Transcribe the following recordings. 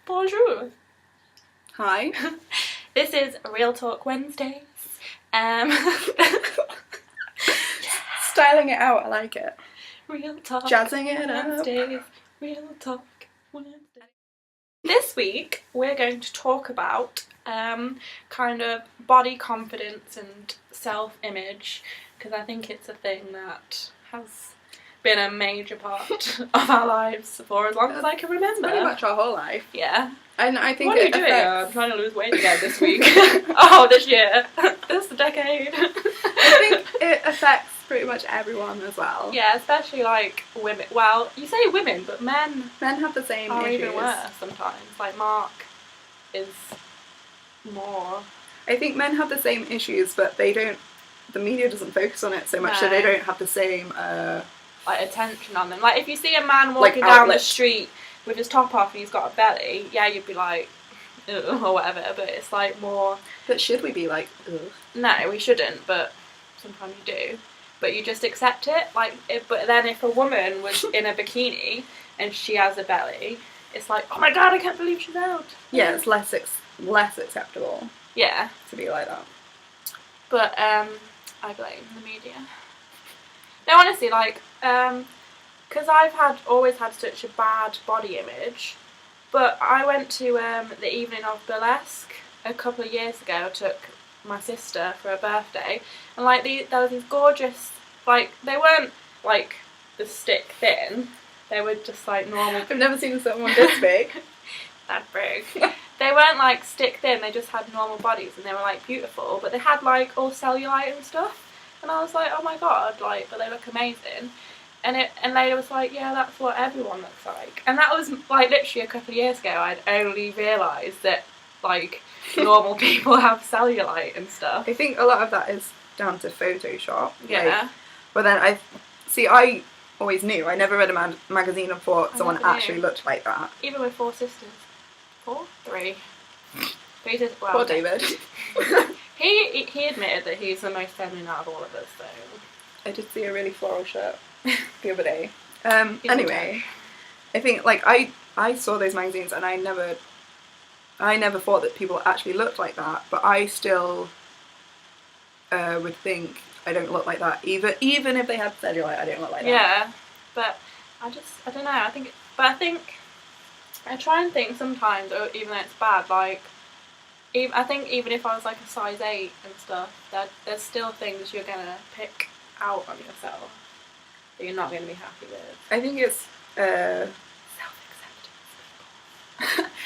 Bonjour. Hi. This is Real Talk Wednesdays. Styling it out, I like it. Real Talk Jazzing it Wednesdays. up. Real Talk Wednesdays. This week we're going to talk about kind of body confidence and self-image, because I think it's a thing that has been a major part of our lives for as long as I can remember. Pretty much our whole life. Yeah. And I think What are you doing? I'm trying to lose weight again this week. This year. This decade. I think it affects pretty much everyone as well. Yeah, especially like women. Well, you say women, but men have the same are issues. even worse sometimes. Like Mark is more. I think men have the same issues, but they don't. The media doesn't focus on it so much, so they don't have the same like attention on them. Like if you see a man walking down the street with his top off and he's got a belly, yeah, you'd be like, ugh, or whatever. But it's like more. But should we be like, ugh? No, we shouldn't. But sometimes you do. But you just accept it. But then if a woman was in a bikini and she has a belly, it's like, oh my god, I can't believe she's out. Yeah, it's less acceptable. Yeah, to be like that. But I blame the media. No, honestly, because I've always had such a bad body image. But I went to the evening of burlesque a couple of years ago. I took my sister for her birthday, and there was these gorgeous, they weren't like the stick thin, they were just like normal. I've never seen someone this big. That big. They weren't like stick thin, they just had normal bodies, and they were like beautiful, but they had like all cellulite and stuff, and I was like, oh my god, but they look amazing. And Layla was like, yeah, that's what everyone looks like. And that was like literally a couple of years ago. I'd only realised that normal people have cellulite and stuff. I think a lot of that is down to Photoshop. Yeah. But then I always knew. I never read a magazine and thought someone actually looked like that. Even with 4 sisters. 4? 3. 3 sisters. Well, poor David. He admitted that he's the most feminine out of all of us, so. I did see a really floral shirt the other day. Anyway, I think I saw those magazines and I never thought that people actually looked like that, but I still would think I don't look like that. Even if they had cellulite, I don't look like that. Yeah, but I don't know. I think I try and think sometimes, even though it's bad, I think even if I was like a size 8 and stuff, there's still things you're gonna pick out on yourself that you're not gonna be happy with. I think it's self-acceptance.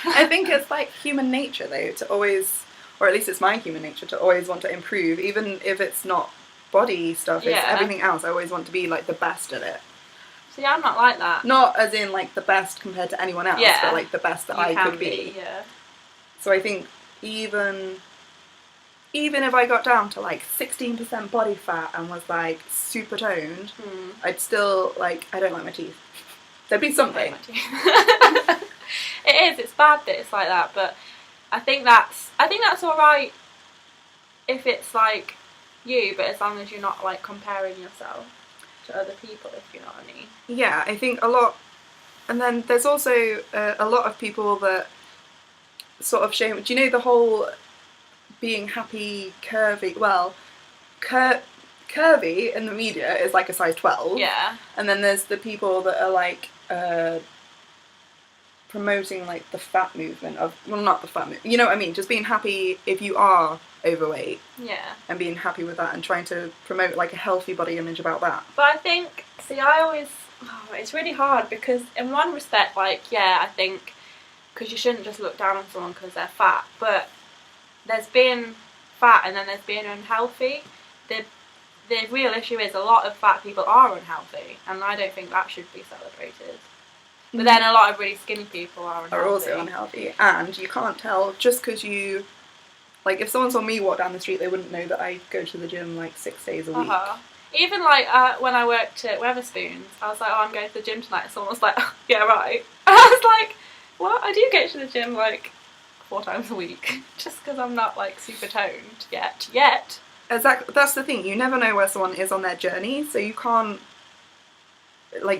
I think it's like human nature though to always, or at least it's my human nature to always want to improve, even if it's not body stuff, it's everything else. I always want to be like the best at it. See, I'm not like that. Not as in like the best compared to anyone else, but like the best that I could be. Yeah. So I think even if I got down to like 16% body fat and was like super toned, I'd still I don't like my teeth. There'd be something. It is. It's bad that it's like that, but I think that's all right if it's like you, but as long as you're not like comparing yourself to other people, if you know what I mean. Yeah, I think a lot, and then there's also a lot of people that sort of shame. Do you know the whole being happy, curvy? Well, curvy in the media is like a size 12. Yeah. And then there's the people that are like promoting like the fat movement of, well, not the fat movement, you know what I mean, just being happy if you are overweight. Yeah. And being happy with that and trying to promote like a healthy body image about that. But I think, it's really hard because in one respect, I think, because you shouldn't just look down on someone because they're fat, but there's being fat and then there's being unhealthy. The real issue is a lot of fat people are unhealthy, and I don't think that should be celebrated. But then a lot of really skinny people are unhealthy. Are also unhealthy, and you can't tell just because you, if someone saw me walk down the street, they wouldn't know that I go to the gym 6 days a week. Even when I worked at Weatherspoons, I was like, oh, I'm going to the gym tonight. And someone was like, oh, yeah, right. And I was like, what? I do go to the gym 4 times a week, just because I'm not super toned yet. Exactly. That's the thing. You never know where someone is on their journey, so you can't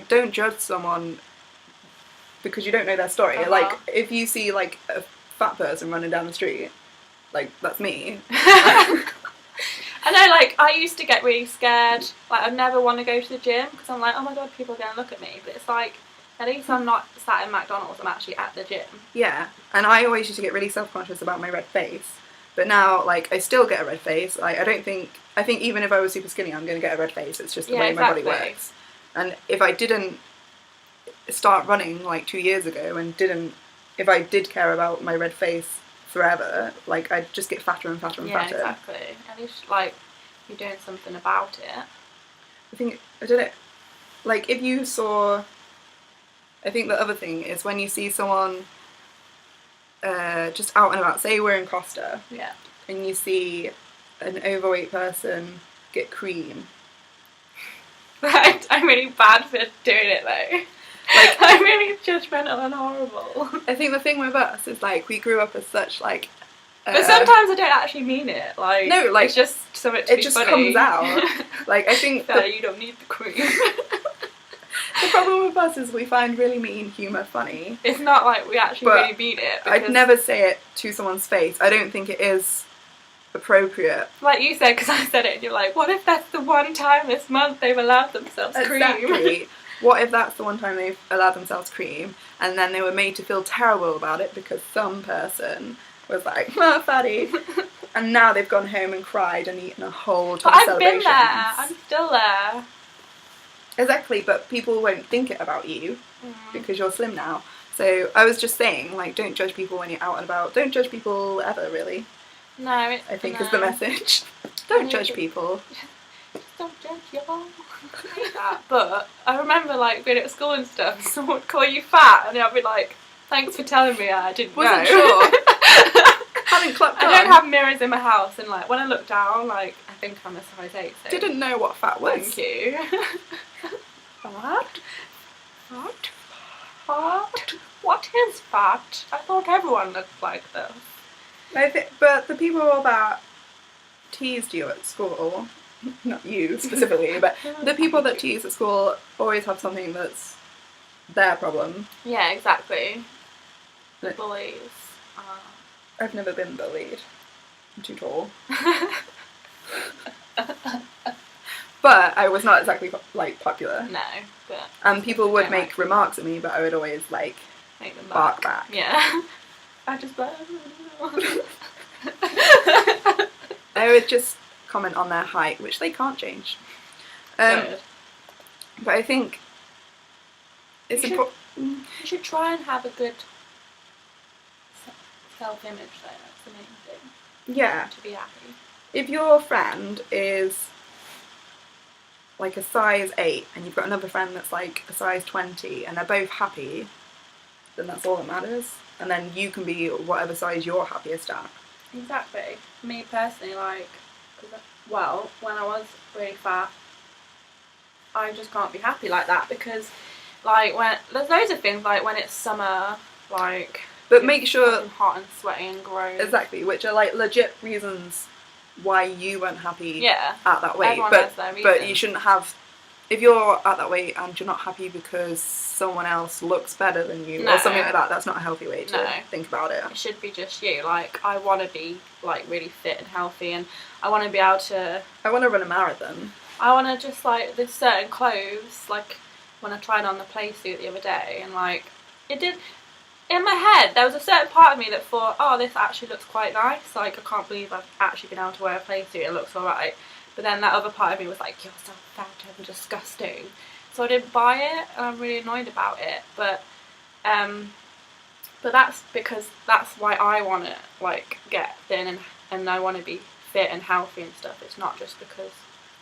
don't judge someone because you don't know their story. Uh-huh. Like, if you see, like, a fat person running down the street, like, that's me. I know, like, I used to get really scared. Like, I'd never want to go to the gym because I'm like, oh my god, people are going to look at me. But it's like, at least I'm not sat in McDonald's, I'm actually at the gym. Yeah, and I always used to get really self-conscious about my red face. But now, like, I still get a red face. Like, I think even if I was super skinny, I'm going to get a red face. It's just the way my body works. And if I didn't start running, like, 2 years ago and if I did care about my red face forever, like, I'd just get fatter and fatter and fatter. Yeah, exactly. At least, like, you're doing something about it. I think, I don't know, like, if you saw, I think the other thing is when you see someone just out and about, say we're in Costa, yeah, and you see an overweight person get cream. I'm really bad for doing it though. Like, I'm really judgmental and horrible. I think the thing with us is, like, we grew up as such, like... but sometimes I don't actually mean it. Like, no, like, it's just so much to it be just funny. comes out. Like, I think... you don't need the cream. The problem with us is we find really mean humour funny. It's not like we actually really mean it. I'd never say it to someone's face. I don't think it is appropriate. Like you said, because I said it and you're like, what if that's the one time this month they've allowed themselves cream? Exactly. What if that's the one time they've allowed themselves cream and then they were made to feel terrible about it because some person was like, oh, fatty. And now they've gone home and cried and eaten a whole ton of celebrations. I've been there. I'm still there. Exactly, but people won't think it about you because you're slim now. So I was just saying, like, don't judge people when you're out and about. Don't judge people ever, really. No, I think is the message. Don't judge people. Don't judge y'all. But I remember, like, being at school and stuff, someone would call you fat, and I'd be like, thanks for telling me I didn't know. Wasn't sure. Hadn't clapped on. I don't have mirrors in my house, and, like, when I look down, like, I think I'm a size 8. So didn't know what fat was. Thank you. Fat? Fat? Fat? What is fat? I thought everyone looked like this. But the people that teased you at school, not you specifically, but the people that tease at school always have something that's their problem. Yeah, exactly. Bullies. I've never been bullied. I'm too tall. But I was not exactly, like, popular. No, but... And people would make remarks at me, but I would always, like, make them bark back. Yeah. I just... I would just comment on their height, which they can't change. But I think it's important. You should try and have a good self-image, though. That's the main thing. Yeah. To be happy. If your friend is like a size 8 and you've got another friend that's like a size 20 and they're both happy, then that's all that matters. And then you can be whatever size you're happiest at. Exactly. Me personally, like, well, when I was really fat, I just can't be happy like that because, like, when there's loads of things, like when it's summer, like, but make sure hot and sweaty and gross. Exactly, which are like legit reasons why you weren't happy at that weight. Everyone has their reasons. But you shouldn't have, if you're at that weight and you're not happy because someone else looks better than you or something like that, that's not a healthy way to think about it. It should be just you. Like, I want to be, like, really fit and healthy, and I want to be able to... I want to run a marathon. I want to just, like, there's certain clothes, like, when I tried on the play suit the other day, and, like, it did... In my head, there was a certain part of me that thought, oh, this actually looks quite nice. Like, I can't believe I've actually been able to wear a play suit. It looks alright. But then that other part of me was like, you're so fat and disgusting. So I didn't buy it, and I'm really annoyed about it. But that's because that's why I want to, like, get thin and I want to be fit and healthy and stuff. It's not just because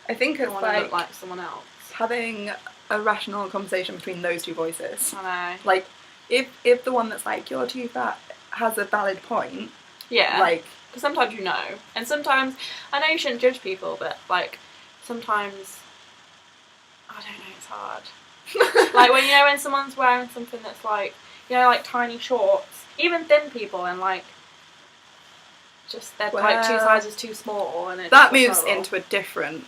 I think it's I want to look like someone else. Having a rational conversation between those two voices. I know. Like, if the one that's like, you're too fat, has a valid point. Yeah. Like, because sometimes you know. And sometimes, I know you shouldn't judge people, but, like, sometimes, I don't know, it's hard. Like, when someone's wearing something that's, like, like, tiny shorts, even thin people, and, like, just, they're, like, 2 sizes too small, and it's that moves into a different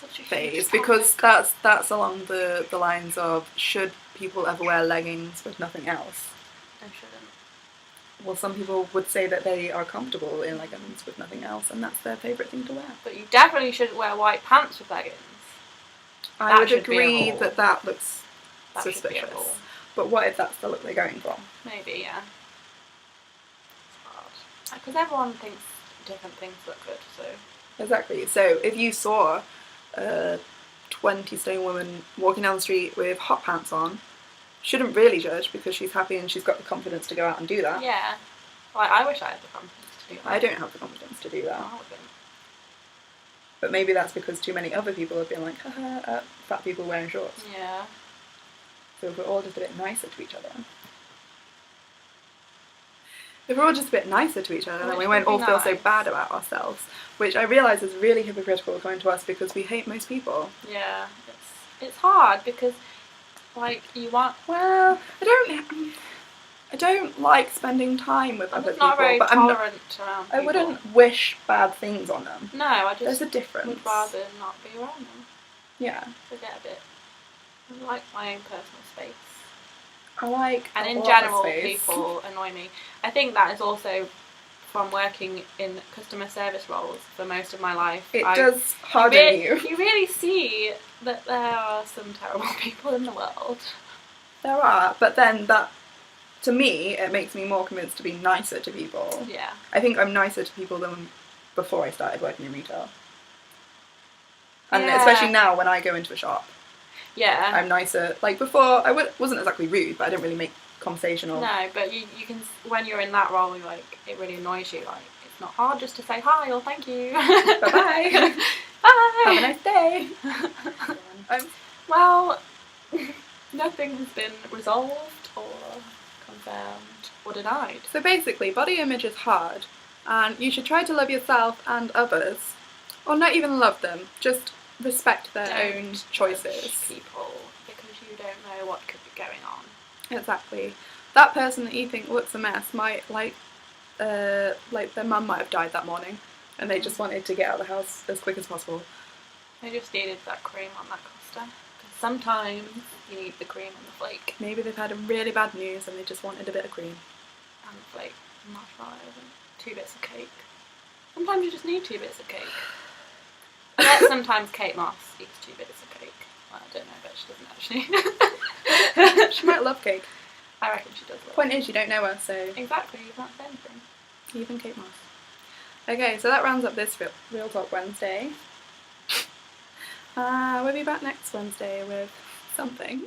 such a huge phase, topic. because that's along the lines of, should people ever wear leggings with nothing else? I shouldn't. Well, some people would say that they are comfortable in leggings with nothing else, and that's their favourite thing to wear. But you definitely shouldn't wear white pants with leggings. I would should be a agree rule. that looks That should be a suspicious. rule. But what if that's the look they're going for? Maybe, yeah. It's hard. Because everyone thinks different things look good, so. Exactly. So if you saw a 20-stone woman walking down the street with hot pants on, shouldn't really judge, because she's happy and she's got the confidence to go out and do that. Yeah. Like, I wish I had the confidence to do that. I don't have the confidence to do that. I wouldn't. But maybe that's because too many other people have been like, haha, fat people wearing shorts. Yeah. So if we're all just a bit nicer to each other. If we're all just a bit nicer to each other, then we won't all feel so bad about ourselves. Which I realise is really hypocritical coming to us, because we hate most people. Yeah. It's hard because, like, you want. Well, I don't like spending time with other people. Not very but tolerant around people. I wouldn't wish bad things on them. No, I just. There's a difference. Would rather not be around them. Yeah. Forget a bit. I like my own personal space. I like. And a in lot of general, space. people annoy me. I think that is also from working in customer service roles for most of my life. It does harden you. You really see that there are some terrible people in the world. There are, but then that, to me, it makes me more convinced to be nicer to people. Yeah. I think I'm nicer to people than before I started working in retail. And Yeah. especially now when I go into a shop, Yeah. I'm nicer. Like before, I wasn't exactly rude, but I didn't really make conversation or... No, but you can, when you're in that role, like, it really annoys you. Like, it's not hard just to say hi or thank you. Bye-bye. Bye. Have a nice day. Well, nothing has been resolved or confirmed or denied. So basically, body image is hard, and you should try to love yourself and others. Or not even love them, just respect their own choices. Judge people, because you don't know what could be going on. Exactly. That person that you think looks a mess might, like their mum might have died that morning, and they just wanted to get out of the house as quick as possible. They just needed that cream on that Costa. Because sometimes you need the cream on the flake. Maybe they've had a really bad news and they just wanted a bit of cream. And the flake, marshmallows, and 2 bits of cake. Sometimes you just need 2 bits of cake. I bet sometimes Kate Moss eats 2 bits of cake. Well, I don't know, but she doesn't actually. She might love cake. I reckon she does love Point is, you don't know her, so... Exactly, you can't say anything. Even Kate Moss. Okay, so that rounds up this Real Talk Wednesday. We'll be back next Wednesday with something.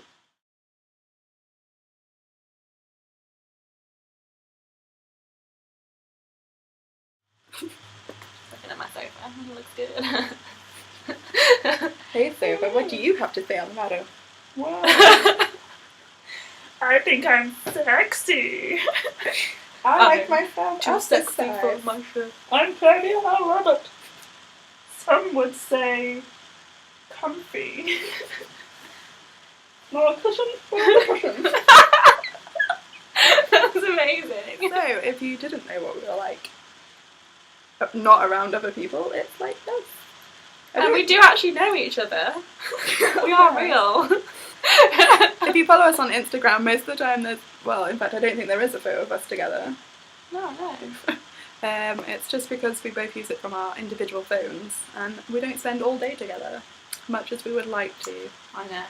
Looking at my sofa, it looks good. Hey Sophie, what do you have to say on the matter? Wow. I think I'm sexy. I like myself Too sexy for my shirt. I'm Fanny Rabbit. Some would say comfy. More cushion, more cushion. That was amazing. So, if you didn't know what we were like, not around other people, it's like this. And we do actually know each other. We are real. If you follow us on Instagram, most of the time there's, well, in fact I don't think there is a photo of us together. No. It's just because we both use it from our individual phones and we don't spend all day together, much as we would like to. I know.